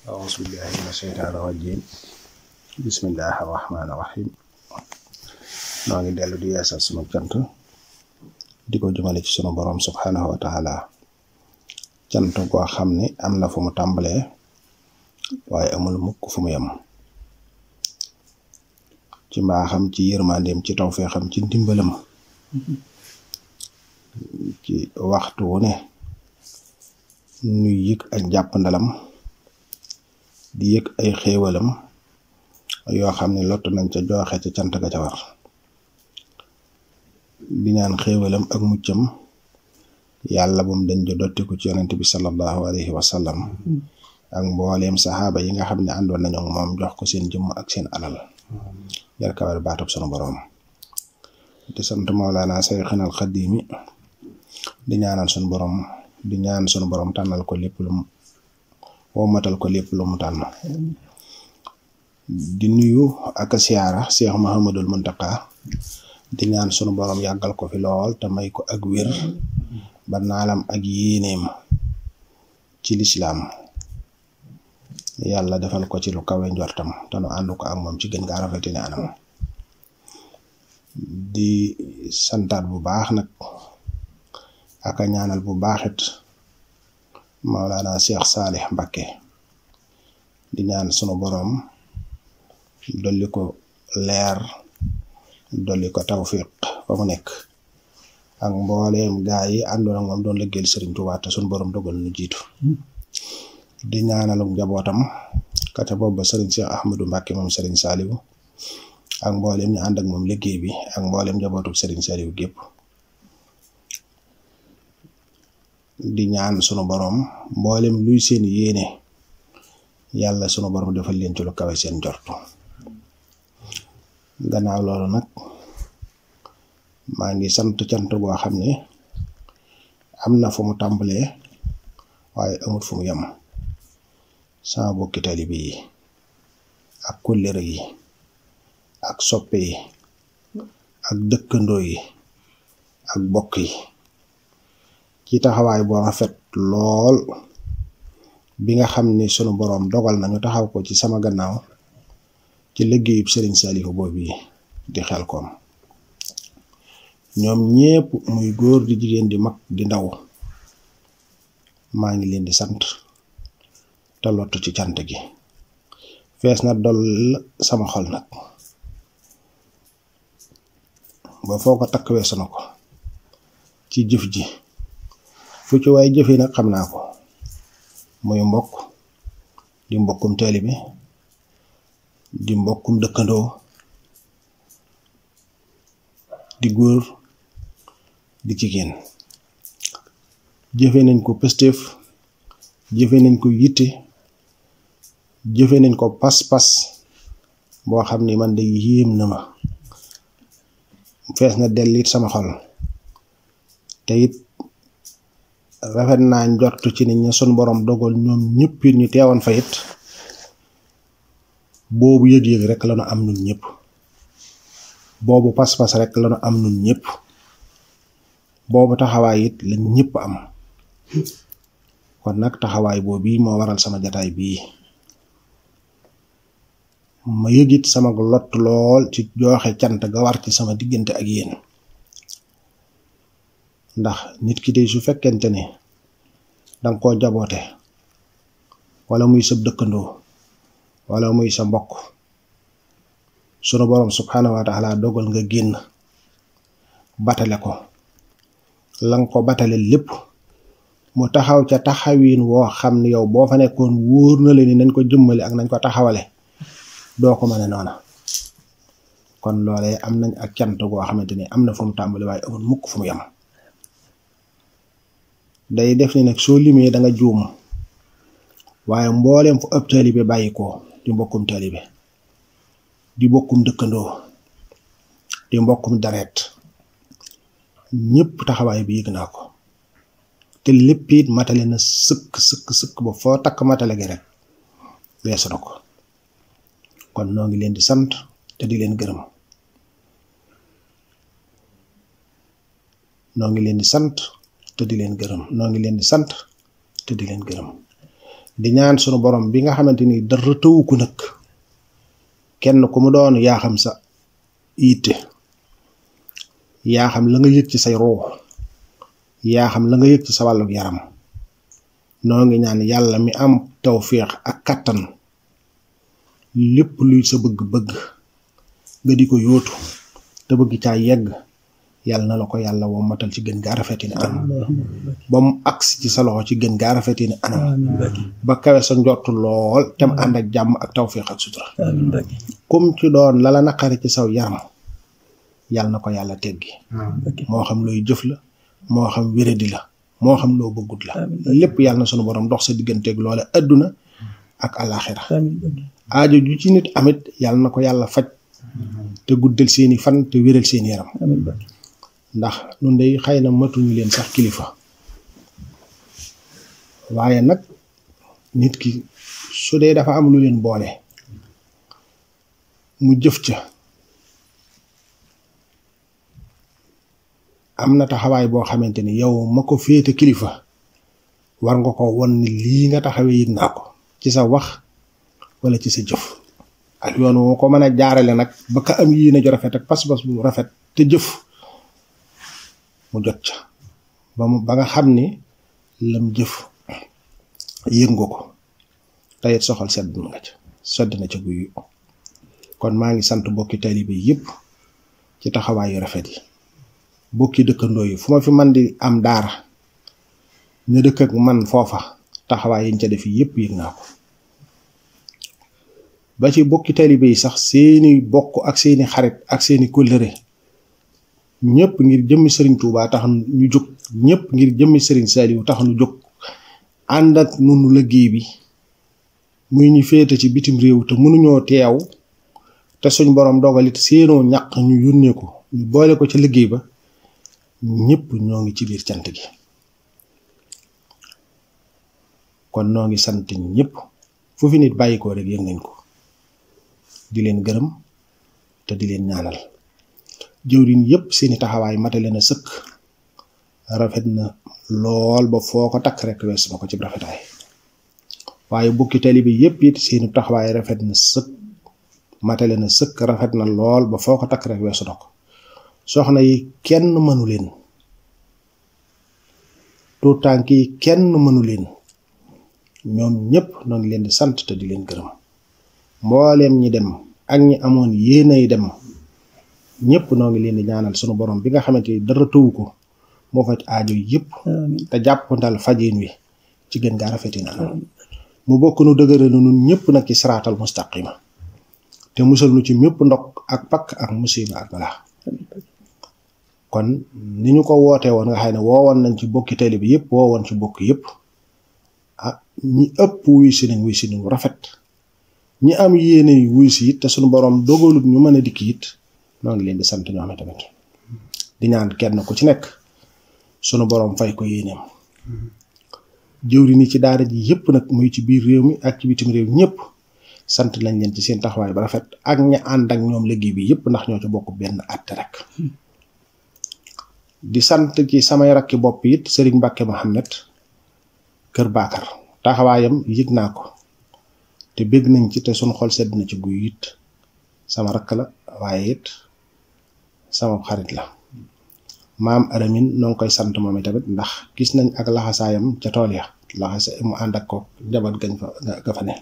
أعوذ بالله من الشيطان الرجيم بسم الله الرحمن الرحيم noo ngi dellu di yeesal sunu cant di ko jëmale ci sunu borom subhanahu wa taala cant goo xam ne am na fu mu tàmbalee waaye amul mukk fu mu yem ci mbaaxam ci yërmandeem ci tawfeexam ci ndimbalam ci waxtu wu ne nuy yëg ak jàppandalam di yëg ay xéewalam yoo xam ne lott nañ ca joxe ca cant ga ca war di ñaan xéewalam ak muccam yàlla bum dañ jo dottiku ci yonent bi sallallahu alayhi wa sallam ak mbooleem saxaaba yi nga xam ne àndoon nañu moom jox ko seen jëmm ak seen alal yar kawal baatub sunu boroom di sant Mawlana Sayxinal Xadiimi di ñaanal sunu boroom di ñaan sunu boroom tànnal ko lépp lu womatal ko lépp lu mu tànn di nuyu ak siyaara Cheikh Mouhamadul Muntaqa di ñaan sunu borom yàggal ko fi lool te may ko ak wér ba naalam ak yéeneem ci lislaam yàlla defal ko ci lu kawe njortam te nu ànd ko ak moom ci gën gaa rafetini anam di santaat bu baax nag ak a ñaanal bu baaxit Mawlana Cheikh Salih Mbacké di ñaan sunu borom dolli ko leer dolli ko tawfiq fa mu nekk ak mbooleem gaa yi àndoon ak moom doon liggéeyal Sëriñ Tuubaa te sunu borom dogal nu jiitu di ñaanalum njabootam kate boobu Sëriñ Cheikh Ahmadou Mbacké moom Sëriñ Saliou ak mbooleem ñu ànd ak moom liggéey bi ak mbooleem njabootu Sëriñ Saliou gépp di ñaan sunu borom mboolem luy seen yéene yàlla sunu borom defal leen ci lu kawe seen jortu gannaaw loolu nag maa ngi sant cant goo xam ne am na fu mu tàmbalee waaye amut fu mu yem sama bokki taalibe yi ak kóllëre yi ak soppe yi ak dëkkandoo yi ak bokk yi ci taxawaay bu rafet lool bi nga xam ni sunu boroom dogal nañu taxaw ko ci sama gannaaw ci liggéeyub Sëriñ Saliou boobu yi di Xelkom ñoom ñépp muy góor di jigéen di mag di ndaw maa ngi leen di sant te lottu ci cant gi fees na dol sama xol nag ba foo ko takk weesu na ko ci jëf ji fu ci waay jëfee nag xam naa ko muy mbokk di mbokkum taalibe di mbokkum dëkkandoo di góor di jigéen jëfe nañ ko pëstéef jëfe nañ ko yitte jëfe nañ ko pas-pas boo xam ni man de yéem na ma fees na dellit sama xol te it rafet naa njort ci nit ñi sun borom dogal ñoom ñëpp ñu teewoon fa it boobu yëg-yëg rek la nu am ñun ñëpp boobu pas-pas rek la nu am ñun ñëpp boobu taxawaay it la ñëpp am kon nag taxawaay boobu bii moo waral sama jataay bii ma yëgit sama lot lool ci joxe cant ga war ci sama diggante ak yéen ndax nit ki de su fekkente ne danga koo jaboote wala muy sa dëkkandoo wala muy sa mbokk sunu borom subhanahu wa taala dogal nga génn batale ko lang ko batale lépp mu taxaw ca taxawiin woo xam ne yow boo fa nekkoon wóor na leen ni nañ ko jëmmale ak nañ ko taxawale doo ko mën a noona kon loolee am nañ ak cant goo xamante ni am na fu mu tàmbali waaye amul mukk fu mu yem day def ni nag soo limee da nga juum waaye mbooleem fu ëpp taalibe bàyyi ko di mbokkum taalibe di mbokkum dëkkandoo di mbokkum dareet ñëpp taxawaay bi yëg naa ko te lépp it matale na sëkk ba foo takk matale gi rek weesu na ko kon noo ngi leen di sant te di leen gërëm noo ngi leen di sant te di leen gërëm noo ngi leen di sant te di leen gërëm di ñaan sunu borom bi nga xamanteni dara tëwu ko nag kenn ku mu doon yaa xam sa yitte yaa xam la nga yëg ci say ruux yaa xam la nga yëg ci sa wàllu yaram noo ngi ñaan yàlla mi am tawfiix ak kattan lépp luy sa bëgg-bëgg nga di ko yóotu te bëgg caa yegg yàlla na la ko yàlla wommatal ci gën gaa rafetini anam ba mu agsi ci sa loxo ci gën gaa rafetini anam ba kawe sa njott lool te mu ànd ak jàmm ak tawfiix ak sutura kum ci doon la la naqari ci saw yaram yàlla na ko yàlla teggi moo xam looy jëf la moo xam wéradi la moo xam loo bëggut la lépp yàlla na sunu borom dox sa digganteeg loole adduna ak alaxira aajo ju ci nit amit yàlla na ko yàlla faj te guddal seeni fan te wéral seeni yaram ndax nun day xëy na matuñu leen sax kilifa waaye nag nit ki su dee dafa am lu leen boole mu jëf ca am na taxawaay boo xamante ni yow ma ko féete kilifa war nga ko won ni lii nga taxawee yëg naa ko ci sa wax wala ci sa jëf ak yoon woo ko mën a jaarale nag ba ka am yéene ju rafet ak pas-pas bu rafet te jëf mu jot ca ba nga xam ni lam jëf yëg nga ko tayit soxal sedd nga ca sedd na ca guy kon maa ngi sant bokki taalibe yépp ci taxawaayu rafet yi bokki dëkkandoo yi fu ma fi man di am daara ñu dëkk ak man foofa taxawaay yiñ ca def yépp yëg naa ko ba ci bokki taalibe yi sax seeni bokk ak seeni xarit ak seeni kóllëre ñëpp ngir jëmmi sëriñ Touba tax ñu jóg ñëpp ngir jëmmi sëriñ Saliou tax ñu jóg ànd ak nunu liggéey bi muy ñu féete ci bitim réew te mënuñoo teew te suñ borom dogalit seenoo ñaq ñu yónnee ko ñu boole ko ca liggéey ba ñëpp ñoo ngi ci biir cant gi kon noo ngi sant ñëpp fu fi nit bàyyi ko rek yëg nañ ko di leen gërëm te di leen ñaanal jëwriñ yépp seeni taxawaay matale na sëkk rafet na lool ba foo ko takk rek wees na ko ci rafetaay waaye bokki taalibe yépp it seeni taxawaay rafet na sëkk matale na sëkk rafet na lool ba foo ko takk rek weesu na ko soxna yi kenn mënu leen tuutànk yi kenn mënu leen ñoom ñëpp noo ngi leen di sant te di leen gërëm mbooleem ñi dem ak ñi amoon yéenay dem ñëpp noo ngi leen di ñaanal sunu borom bi nga xamante ni dara tëwu ko moo faj aajo yëpp te jàppandal fajin wi ci gën gaa rafetin anam mu bokk nu dëgëral nun ñëpp nag ci siraatal mustaqima te musal nu ci mépp ndok ak pakk ak musiba ak balaa kon ni ñu ko wootee woon nga xam ne woowoon nañ ci bokki tali bi yëpp woowoon ci bokk yëpp ah ñi ëpp wuy si nañ rafet ñi am yéene wuy si it te suñu borom dogalut ñu mën a dikk it noo ngi leen di sant ñoo xam tamit di ñaan kenn ku ci nekk sunu borom fay ko yéeneem jëwri ni ci daara ji yëpp nag muy ci biir réew mi ak ci bitim réew ñëpp sant nañ leen ci seen taxawaay ba rafet ak ña ànd ak ñoom liggéey bi yëpp ndax ñoo ci bokk benn àtte rek di sant ci samay rakki bopp it Serigne Mbacke Mohamed Kër Bakar taxawaayam yëg naa ko te bég nañ ci te sunu xol sedd na ci guy it sama rakk la waaye it sama xarit la maam Aramin noo ngi koy sant moom tamit ndax gis nañ ak laxasaayam ca tool ya laxasa mu ànd ak ko njaboot gañ fa ga fa ne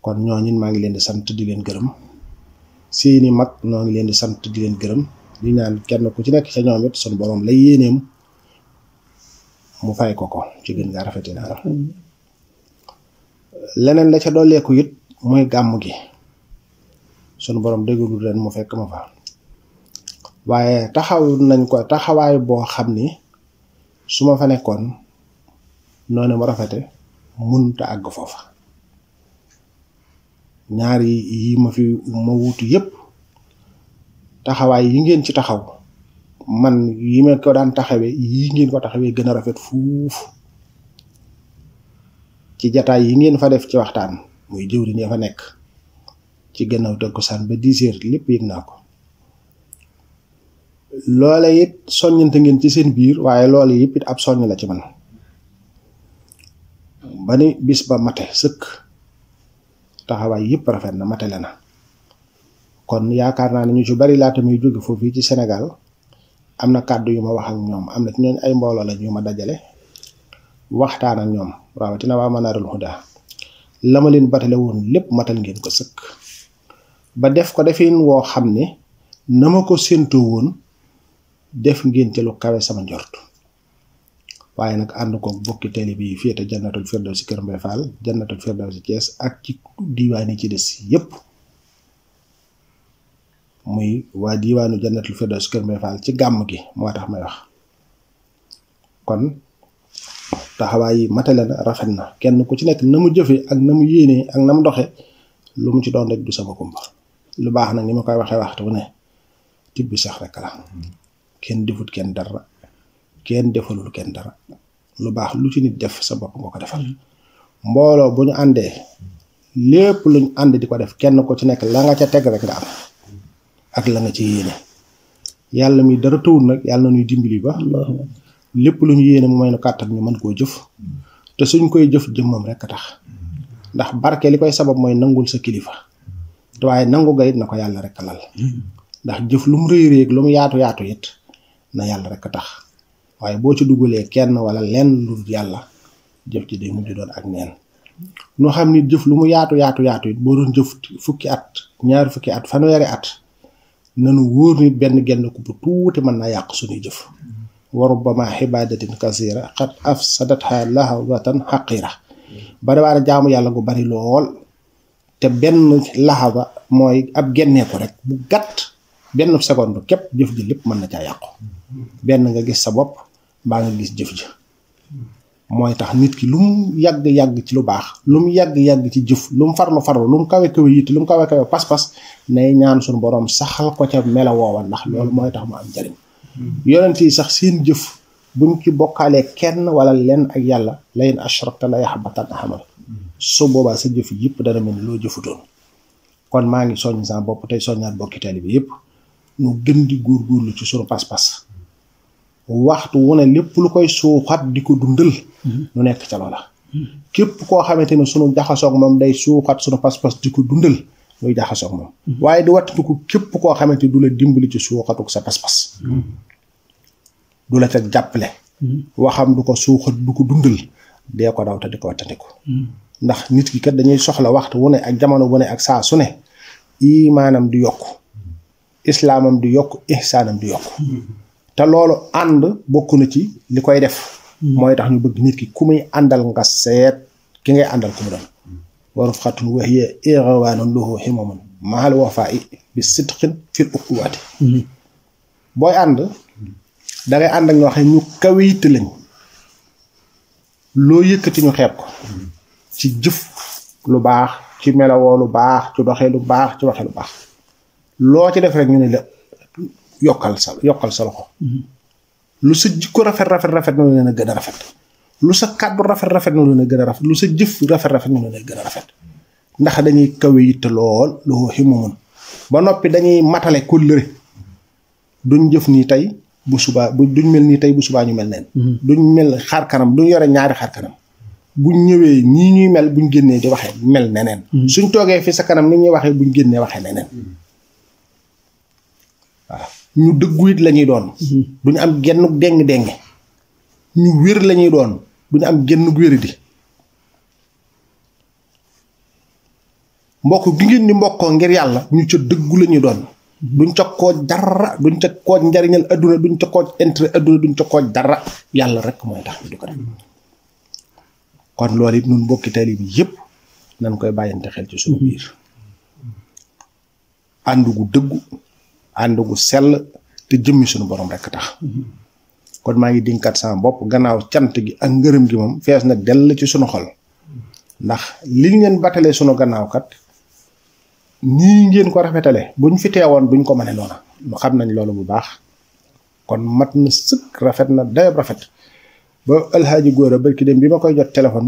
kon ñooñu maa ngi leen di sant di leen gërëm seeni mag noo ngi leen di sant di leen gërëm di ñaan kenn ku ci nekk ca ñoom it sunu borom lay yéeneem mu fay ko ci gën gaa rafetee naa leneen la ca dooleeku it mooy gàmm gi sunu borom déglu ren mu fekk ma fa waaye taxaw nañ ko taxawaay boo xam ni su ma fa nekkoon noonu mu rafete mënta àgg foofa ñaari yi ma fi ma wutu yépp taxawaay yi ngeen ci taxaw man yi ma ko daan taxawee yi ngeen ko taxawee gën a rafet fuuf ci jataay yi ngeen fa def ci waxtaan muy jëwriñ ya fa nekk ci gannaaw takkusaan ba 10 heures lépp yëg naa ko loole it soññante ngeen ci seen biir waaye loole yëpp it ab soññ la ci man ba ni bis ba mate sëkk taxawaay yëpp rafet na matale na kon yaakaar naa ne ñu ci bari laata muy jóge foofu ci Sénégal am na kàddu yu ma wax ak ñoom am na ci ñooñ ay mbooloo la ñu ma dajale waxtaan ak ñoom rawatina waa Manaarul Huda la ma leen batale woon lépp matal ngeen ko sëkk ba def ko defin woo xam ne na ma ko séentoo woon def ngeen ci lu kawe sama njort waaye nag ànd ko bokki télé bi fii te Jannatul Firdawsi Kër Mbaye Fall Jannatul Firdawsi Thiès ak ci diiwaan yi ci des yépp muy waa diiwaanu Jannatul Firdawsi Kër Mbaye Fall ci gàmm gi moo tax may wax kon taxawaay yi matale na rafet na kenn ku ci nekk na mu jëfe ak na mu yéenee ak na mu doxe lu mu ci doon rek du sama kumba lu baax nag ni ma koy waxee waxtu bu ne tibb sax rek la kenn defut kenn dara kenn defalul kenn dara lu baax lu ci nit def sa bopp nga ko defal mbooloo bu ñu àndee lépp luñ ànd di ko def kenn ku ci nekk la nga ca teg rek nga am ak la nga ci yéene yàlla mi dara tawul nag yàlla na ñuy dimbali ba lépp lu ñu yéene mu may nu kàttan ñu mën koo jëf te suñ koy jëf jëmmam rek a tax ndax barke li koy sabab mooy nangul sa kilifa te waaye nangu ga it na ko yàlla rek a lal ndax jëf lu mu rëy rëy lu mu yaatu yaatu it na yàlla rek a tax waaye boo ci dugalee kenn wala lenn lu yàlla jëf ci day mujj doon ak neen ñu xam ni jëf lu mu yaatu yaatu yaatu it boo doon jëf fukki at ñaari fukki at fanweeri at nanu wóor ni benn genn ku bu tuuti mën naa yàq suñuy jëf wa rubbama xibaadatin kasira xat afsadatha lahawatan xaqira bari waa jaamu yàlla gu bari lool te benn laxaba mooy ab gennee ko rek bu gàtt benn seconde képp jëf ji lépp mën na caa yàqu benn nga gis sa bopp mbaa nga gis jëf ji mooy tax nit ki lu mu yàgg-yàgg ci lu baax lu mu yàgg-yàgg ci jëf lu mu farlu lu mu kawe yitte lu mu kawe pas-pas nay ñaan suñu boroom saxal ko ca mela woowa ndax loolu mooy tax mu am njariñ yonent yi sax seen jëf buñ ci bokkaalee kenn wala lenn ak yàlla la in ashrakta la yaxbatanna amal su boobaa sa jëf yëpp dana mel ni loo jëfutoon kon maa ngi soññ sama bopp tey soññaat bokki taalibe bi yëpp ñu gën di góorgóorlu ci sunu pas-pas waxtu wu ne lépp lu koy suuxat di ko dundal nu nekk ca loola képp koo xamante ne sunu jaxasoog moom day suuxat sunu pas-pas di ko dundal luy jaxasoog moom waaye di wattu ko képp koo xamante du la dimbali ci suuxatuk sa pas-pas du la ca jàppale waxam du ko suuxat du ko dundal dee ko daw te di ko wattandiku ndax nit ki kat dañuy soxla waxtu wu ne ak jamono bu ne ak saa su ne imaanam di yokk islaamam di yokk ihsaanam di yokk te loolu ànd bokk na ci li koy def mooy tax ñu bëgg nit ki ku muy àndal nga seet ki ngay àndal ku mu doon waruf xatun waxiya irawaanun lahu himamun mahal wafaa bi sidqin fil uquwaati booy ànd dangay ànd ak ñoo xam ne ñu kawe yitte lañ loo yëkkati ñu xeeb ko ci jëf lu baax ci melawoo lu baax ci doxee lu baax ci waxee lu baax loo ci def rek ñu ne la yokkal sa loxo lu sa jikko rafet noonu leen a gën a rafet lu sa kàddu rafet noonu leen a gën a rafet lu sa jëf rafet noonu leen a gën a rafet ndax dañuy kawe yitte lool lu ximamun ba noppi dañuy matale kóllëre duñ jëf nii tey bu subaa duñ mel nii tey bu subaa ñu mel neen duñ mel xar kanam duñ yore ñaari xar kanam buñ ñëwee nii ñuy mel buñ génnee di waxee mel neneen suñ toogee fi sa kanam ni ñuy waxee buñ génnee waxee neneen waaw ñu dëggu it lañuy doon duñu am genn déng ñu wér lañuy doon duñu am genn wéradi mbokk gi ngeen di mbokkoo ngir yàlla ñu ca dëggu lañuy doon duñ ca kooj dara duñ ca kooj njariñal adduna duñ ca kooj intérêt adduna duñ ca kooj dara yàlla rek mooy tax ñu di ko def kon loolu it ñun mbokki taalibe bi yëpp nañ koy bàyyante xel ci suñu biir ànd gu dëggu ànd gu sell te jëmmi suñu borom rek tax kon maa ngi dinkat sama bopp gannaaw cant gi ak ngërëm gi moom fees na dell ci suñu xol ndax liñ leen batalee suñu gannaaw kat nii ngeen ko rafetale buñ fi teewoon duñ ko mëne noona ñu xam nañ loolu bu baax kon mat na sëkk rafet na dayab rafet ba alxaaji góor a barki dem bi ma koy jot téléphone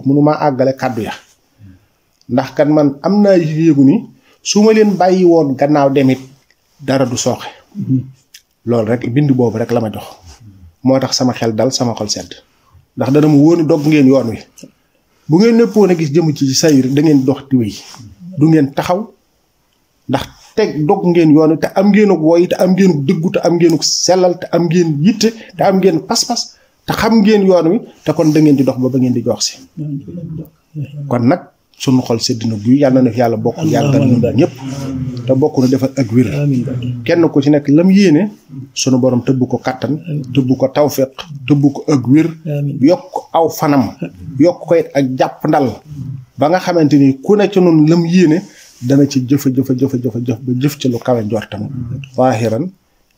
mënuma àggale kàddu ya ndax kat man am naa yéegu ni su ma leen bàyyi woon gannaaw demit dara du sooxe loolu rek bind boobu rek la ma jox moo tax sama xel dal sama xol sedd ndax dana mu wóoni dogg ngeen yoon wi bu ngeen neppoon a gis jëm ci sayir da ngeen dox di wéy du ngeen taxaw ndax teg dog ngeen yoon te am ngeen ak woy te am ngeen dëggu te am ngeen sellal te am ngeen yitte te am ngeen pas-pas te xam ngeen yoon wi te kon da ngeen di dox ba ngeen di jox si kon nag sunu xol sedd na guy yàlla na fi yàlla bokk yàggal ñun ñëpp te bokk na defal ak wér kenn ku ci nekk lam yéene sunu borom tëbb ko kattan tëbb ko tawfeex tëbb ko ak wér yokk aw fanam yokk ko it ak jàpp ndal ba nga xamante ni ku ne ci noonu lam yéene dana ci jëf ba jëf ci lu kawe njortam waaxiran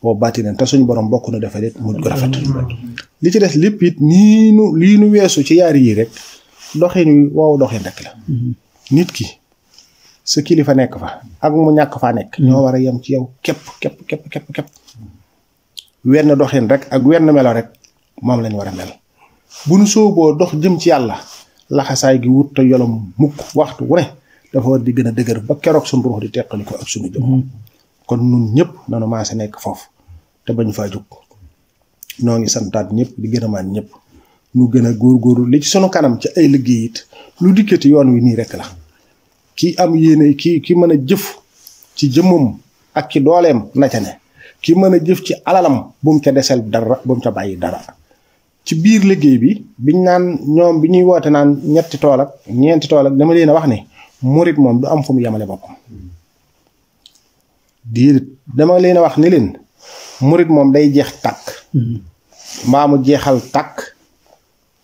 boo baatinan te suñu borom bokk na defal it mujj ko rafet li ci des lépp it lii nu weesu ci yaari yi rek doxin wi wow doxin rek la nit ki sa kilifa nekk fa ak mu ñàkk faa nekk ñoo war a yem ci yow képp wenn doxin rek ak wenn melo rek moom lañ war a mel bu nu sooboo dox jëm ci yàlla laxasaay gi wut te yolom mukk waxtu wu ne dafa war di gën a dëgër ba keroog suñu ruux di teqali ko ak suñu jëm kon nun ñëpp nanu maase nekk foofu te bañ faa jóg noo ngi santaat ñëpp di gën a maan ñëpp ñu gën a góorgóorlu li ci sunu kanam ci ay liggéey it lu dikkati yoon wi nii rek la ki am yéene ki mën a jëf ci jëmmam ak ci dooleem na ca ne ki mën a jëf ci alalam bu mu ca desel dara bu mu ca bàyyi dara ci biir liggéey bi biñ naan ñoom bi ñuy woote naan ñetti tool ak ñeenti tool ak dama leen a wax ne murit moom du am fu mu yemale boppam déedéet dama leen a wax ni leen murit moom day jeex tàkk mbaa mu jeexal tàkk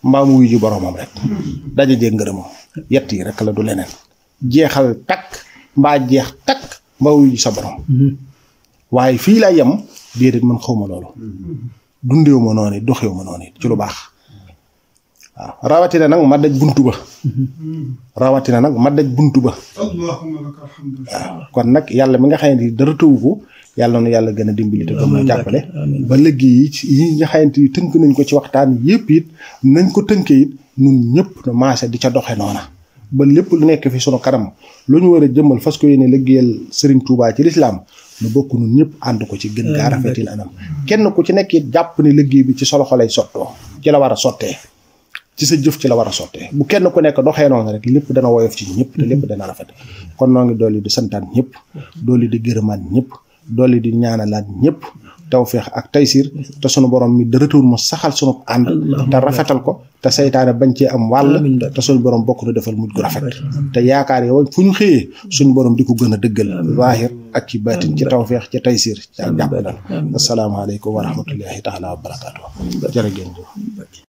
mbaa mu wuyu ji boromam rek daje jeeg ngërëmam yett yi rek la du leneen jeexal takk mbaa jeex takk mbaa wuyu ji sa borom waaye fii laa yem déedéet man xawma loolu dundeewu ma noonu doxewu ma noonu ci lu baax waaw rawatina nag ma daj buntu ba allahumma laka alhamdu waaw kon nag yàlla mi nga xam ne dara tëwu ko yàlla na yàlla gën a dimbali te gën a jàppale ba liggéey yi nga xamante ni tënk nañ ko ci waxtaan yëpp it nañ ko tënkee it ñun ñëpp na maase di ca doxe noona ba lépp lu nekk fi sunu kanam lu ñu war a jëmmal fas ko yéene liggéeyal Serigne Touba ci lislaam nu bokk ñun ñëpp ànd ko ci gën gaa rafetin anam kenn ku ci nekk it jàpp ni liggéey bi ci solo xolay sottoo ci la war a sottee ci sa jëf ci la war a sottee bu kenn ku nekk doxee noonu rek lépp dana woyof ci ñëpp te lépp dana rafet kon noo ngi dolli di santaan ñëpp dolli di gërëmaat ñëpp dolli di ñaanalaat ñëpp tawfeex ak taysir te sunu borom mi dërëtuwul mu saxal sunu ànd te rafetal ko te saytaane bañ cee am wàll te suñu borom bokk na defal mujj gu rafet te yaakaar yow fu ñu xëyee suñu borom di ko gën a dëggal zaahir ak ci baatin ci tawfeex ci taysir ci ak jàppandal asalaamaaleykum wa rahmatullahi taala wa barakaatu jërë ngeen jëf